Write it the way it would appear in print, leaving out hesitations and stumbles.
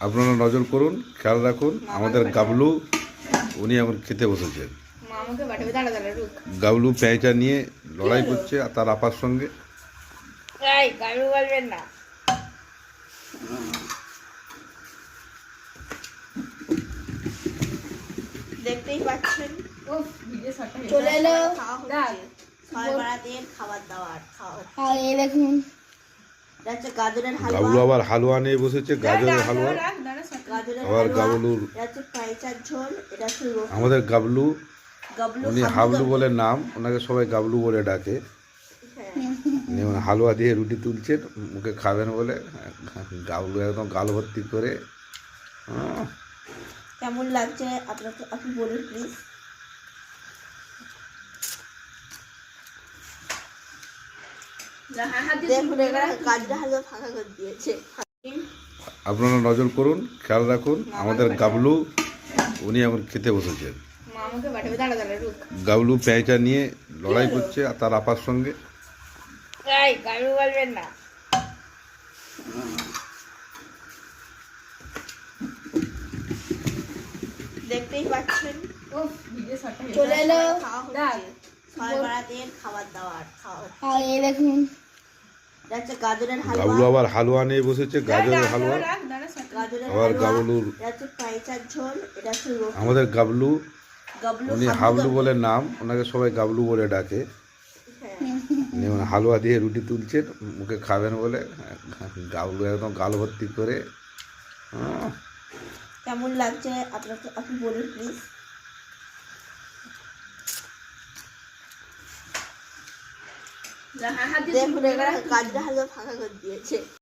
আপনারা নজর করুন, খেয়াল রাখুন। আমাদের গাবলু উনি এখন খেতে বসেছেন। গাবলু পেঁয়াজটা নিয়ে লড়াই করছে আর তার আপার সঙ্গে। বলবেন না। দেখতেই পাচ্ছেন চলে এলো খাবার দাবার দেখুন। গাজরের হালুয়া, গাবলু আবার হালুয়া নিয়ে বসেছে, গাজরের হালুয়া। আবার গাবলুর ঝোল, এটা আমাদের গাবলু উনি হাবলু বলে নাম, ওনাকে সবাই গাবলু বলে ডাকে। উনি হালুয়া দিয়ে রুটি তুলছেন, মুখে খাবেন বলে। গাবলু একদম গাল ভর্তি করে। কেমন লাগছে আপনাকে আপনি বলুন প্লিজ। দেখুন এখানে গাজরের হালুয়া ফাঁকা করে দিয়েছে। আপনারা নজর করুন, খেয়াল রাখুন। আমাদের গাবলু উনি এখন খেতে বসেছেন। গাবলু পেঁয়াজটা নিয়ে লড়াই করছে আর তার আপার সঙ্গে। বলবেন না। দেখতেই পাচ্ছেন চলে এলো খাবার দাবার দেখুন। গাজরের হালুয়া, গাবলু আবার হালুয়া নিয়ে বসেছে, গাজরের হালুয়া। আবার গাবলুর ঝোল, এটা আমাদের গাবলু উনি হাবলু বলে নাম, ওনাকে সবাই গাবলু বলে ডাকে। উনি হালুয়া দিয়ে রুটি তুলছেন, মুখে খাবেন বলে। গাবলু একদম গাল ভর্তি করে। কেমন লাগছে আপনাকে আপনি বলুন প্লিজ। দেখুন এখানে গাজরের হালুয়া ফাঁকা করে দিয়েছে।